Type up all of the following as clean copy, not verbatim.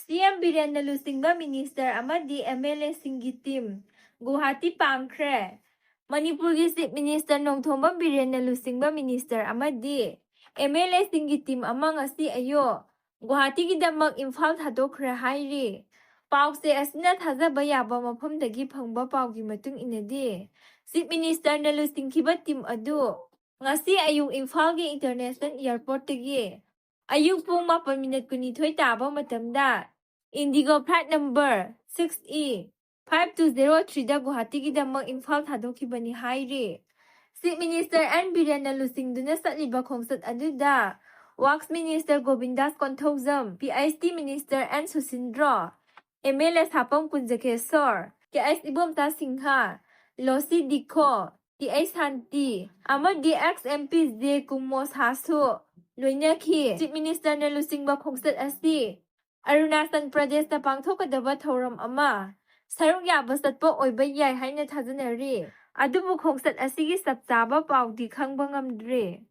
CM Biren Lusingba Minister Amadi MLA Singi Team Guwahati Pangkre Manipurgi Chief Minister Nongthomba Biren Lusingba Minister Amadi MLA Singi Team among asi ayo Guwahati Gidamak Imphal Thadokre Hairi Pause asina thajaba yaba mafamdagi phangba paugi matung inadi Chief Minister Lusingkiba team adu ngasi ayung Imphal gi International Airport tagi ayung pung 8:02 taba matamda Indigo Flight Number 6E 5203 da Guwahati Damak Imphal Thadokibani Hairi Chief Minister N. Biren Lusingduna satliba khongsat aduda Works Minister Govindas Konthojam PIST Minister N. Susindra MLA Sapam Kunjakesor KS Ibomta Singha Losi Dikho TH Santi Amadi ex MP J Kumos Hasu Loinaki Chief Minister Lusingba khongsat asi Arunachal Pradesh na pangthokadaba thoram ama saruk yaba satpa oiba yai haina thajanari adubu khongsat asigi sapchaba paudi khangba ngamdre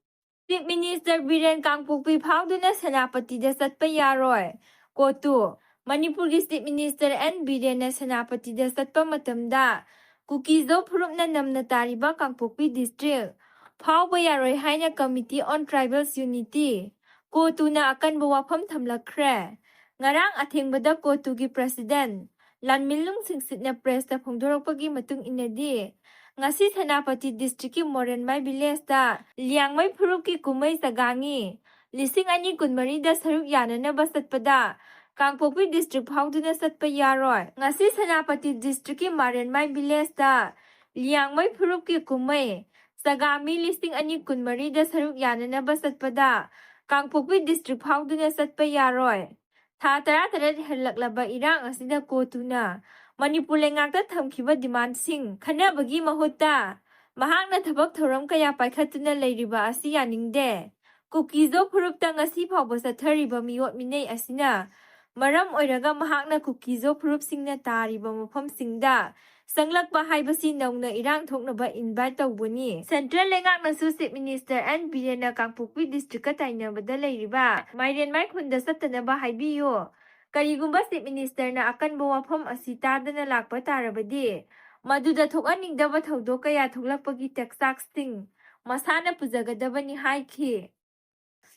Chief Minister Biren Kangpokpi phaoduna Senapati da satpa yaroi kotu Manipurgi Chief Minister N Biren na Senapati da satpa matamda kukizo phurupna namna tariba Kangpokpi district phawba yaroi haina Committee on Tribals Unity kotu na akan bawafam thamlakre Ngarang athengbada kotugi president Lanmilung Singsitna press ta phongdorakpagi matung inadi ngasi Senapati district ki Morenmai village ta Liangmai phurupki kumai sagangi lising ani kunmari da saruk yanana basatpada Kangpokpi district phauduna satpa yaroi ngasi Senapati district ki Morenmai village ta Liangmai phurupki kumai sagami lising ani kunmari da saruk yanana basatpada Kangpokpi district phauduna satpa yaroi Tha tara helaklaba irang asida kotuna Manipur lengakta thamkiba demand sing khanabagi mahutta mahakna thabak thoram kaya paikhatuna leiriba asi yaningde kukizo phurupta ngasi phawba sathariba miyot minei asina maram oiraga mahakna kukizo phurup singna tariba mafam singda sanglakpa haibasi nauna irang thoknaba invite tawbuni Central lengakna su Chief Minister N Biren Kangpokpi district ka tainabada leiriba Mairenmai khunda satanaba haibiyo Karigumba Chief Minister na akan bawafam asitadana lakpa tarabadi maduda thokaningdaba thodok kaya thoklakpagi texaksting masana pujagadabani haiki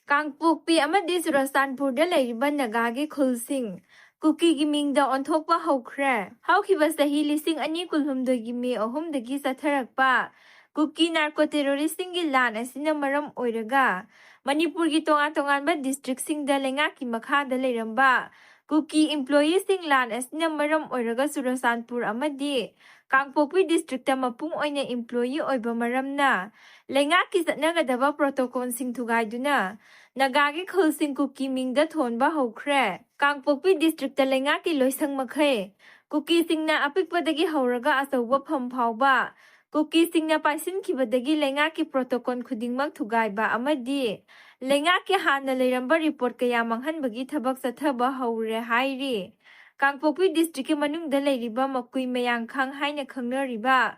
Kangpokpi amadi Churasanpurda leiriba nagagi khulsing Kuki mingda onthokpa hokre haukiba sahi lising ani kulhumdogi me ahumdagi satharakpa Kuki narco terroristing gi lan asina maram oiraga Manipur gi tongan-tonganba district singda lengaki makhada leiramba Kuki employees sing lan asina maram oiraga Churasanpur amadi Kangpokpi district ta mapung oina employee oiba maramna lengaki satnagadaba protocol sing thugaiduna Nagagi khulsing kuki mingda thonba hokre Kangpokpi district ta lengaki loisang makhai kuki singna apikpadagi hauraga asawba phamphawba kuki singna paisinkhibadagi lengaki protocol khudingmak thugaiba amadi lengaki hana leiramba report kaya manghanbagi thabak sathaba haure hairi Kangpokpi district ki manungda leiriba makui mayangkhang haina khangnariba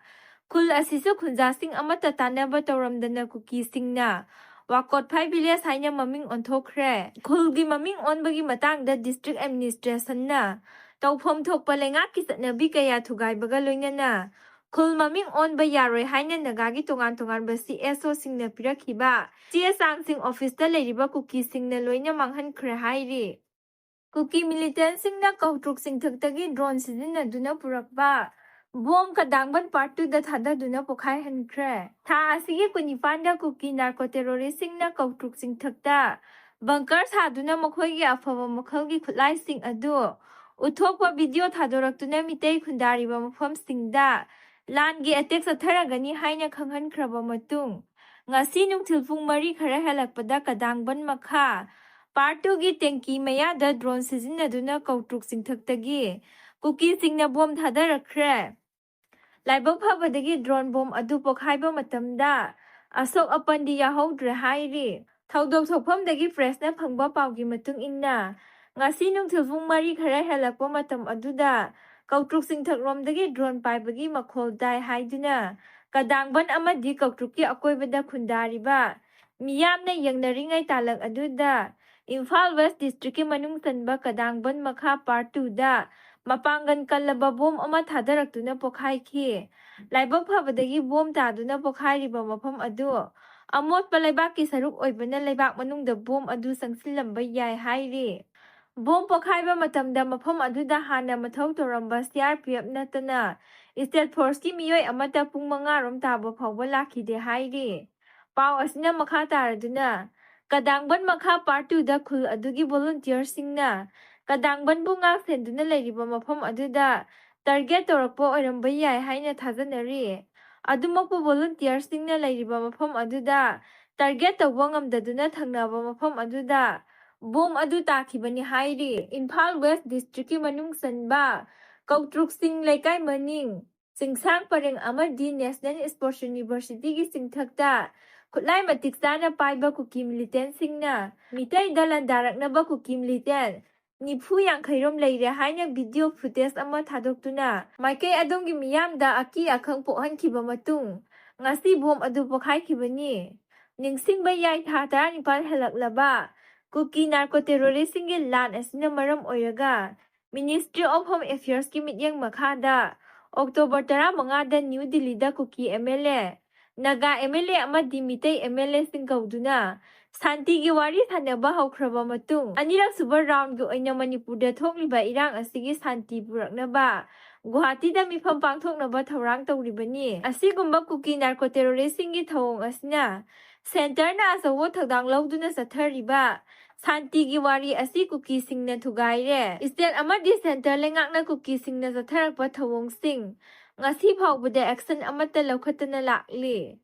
khul asisu khunjasing amata tanaba tawramdana kuki singna Wakot Phai village haina maming onthokre khulgi maming onbagi matangda district administration na tawphom thokpa lengaki satnabi kaya thugaibaga loinana khul maming onba yaroi haina nagagi tongan ba CSO singna pirakhiba CSang sing office ta leiriba kuki singna loina manghan khre hairi kuki militant singna kautruk sing thaktagi drone sizinaduna purakba Bom kadangban part 2 da thada duna pokhai hankre tha asigi kunipanda kuki narco terroristing na kautruk sing thakta bunker thaduna makhoi gi afaba makhal gi khulai sing adu uthokpa video thadoraktuna mitei khundari ba mafam singda lan gi attack satharagani haina khanghan khraba matung ngasi nungthil pung mari khara halakpada kadangban makha part 2 gi tenki maya da drone sizinaduna kautruk sing thaktagi kuki singna bom thadarakre Laibak phabadagi drone bomb adu pokhaiba matamda asok apandi yahodre hairi thaudok thokphamdagi press na phangba pawgi matung inna ngasi nungthilfung mari khara helakpa matam aduda kautruk singthakromdagi drone paibagi makhol dai haiduna kadangban amadi kautrukki akoibada khundariba miyamna yengnaringai talak aduda Imphal West District manung sanba Kadangban Makha Part 2da mapangan kallaba bom ama thadaraktuna pokhaikhi laibak phabadagi bom taduna pokhairiba mafam adu amot palaibaki saruk oibana laibak manungda bom adu sangsilamba yai hairi bom pokhaiba matamda mafam aduda hana mathau toramba CRPF natana State Force ki miyoi amata pung 5 rom taba phawba lakhide hairi pau asina makha taraduna Kadangban Makha Part 2da khul adugi volunteer singna Kadangban bunga senduna leiriba mafam aduda target torakpo oiramba yai haina thajanari adumokpo volunteer singna leiriba mafam aduda target tawba ngamdaduna thangnaba mafam aduda bom adu takhibani hairi Imphal West District ki manung sanba Kautruk Sing Laikai Maning Singsang Pareng amadi National Sports University ki singthakta Kutlai matik sana paiba kuki militant singna mitai dalan darakna ba kuki militant nipu yang khairom leire haina video footage ama thadoktuna maikai adonggi miyamda aki akhang pohan khiba matung ngasi bom adu pokhai khibani ningsingba yai tha tara nipal helaklaba kuki narco terrorist singi lan asina maram oiraga Ministry of Home Affairs ki mityang makhada October 15 da New Delhi da kuki MLA Naga MLA amadi mitai MLA singkauduna Santi gi wari thanaba haukraba matung anirak suba round gi oina Manipur da thokliba irang asigi santi puraknaba Guwahati da mifam pangthoknaba thorang tawribani asigumba kuki narco terrorist singi thawong asina center na asawo thakdang lawduna sathariba Santi gi wari asi kuki singna thugaire state amadi center lengakna kuki singna satharakpa thawong sing ngasi phawbada action amata laukhatana lakli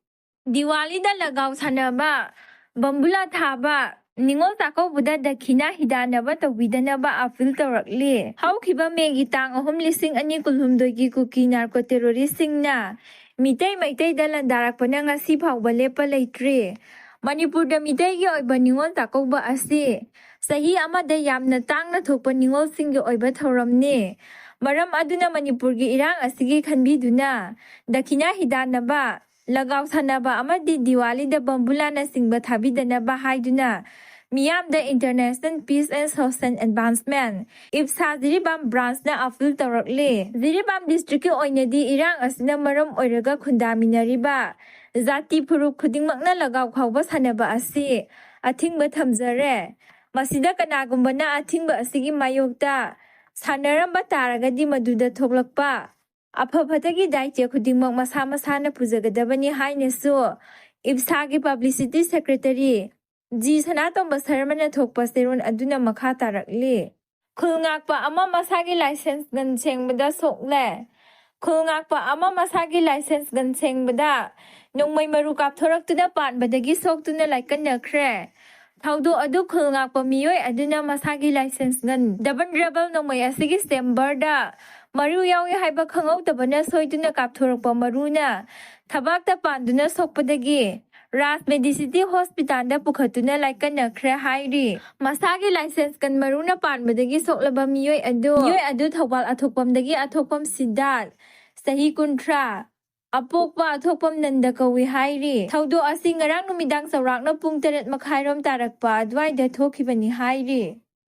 Diwali da lagaw sanaba bambula thaba ningol takawbuda dakhina hidanaba tawbidanaba appeal tawrakli hawkhiba megi tang 3,200 gi kuki narco terrorist singna mitai maitai da landarakpana ngasi phawba lepa leitri Manipur da mitai gi oiba ningol takawba asi sahi amada yamna tangna thokpa ningol singgi oiba thoramni Maram aduna Manipur gi irang asigi khanbiduna dakhina hidanaba lagaw sanaba amadi Diwali da bambulana singba thabidanaba haiduna miyam da International Peace and Social Advancement IPSA Ziribam branch na appeal tawrakli Ziribam district ki oinadi irang asina maram oiraga khundaminariba Zati Puruk khudingmakna lagaw khawba sanaba asi athingba thamjare masida kanagumbana athingba asigi mayokta Sanaramba taragadi maduda thoklakpa apaphatagi daitya khudingmak masa masana pujagadabani hainasu IPSA gi publicity secretary G Sanatomba Sarmana thokpa seron aduna makha tarakli khulngakpa ama masagi license gan chengbada sokle khulngakpa ama masagi license gan chengbada nongmai maru kapthoraktuna panbadagi soktuna laikanna khre Thaudu adu khulngakpa miyoi aduna masagi license gan daban rebel nongmai asigi September da maru yawi haiba khangau tabana soiduna kapthorakpa maruna thabakta panduna sokpadagi Ras Medicity Hospital da pukhatuna laikanna khre hairi masagi license kan maruna panbadagi soklaba miyoi adu thawal athokpamdagi athokpam Siddharth sahi kuntra Apokpa athokpam nanda kawi hairi thaudo asi ngarang numidang sawrakna pung 8 makhairom tarakpa adwaida thokhibani hairi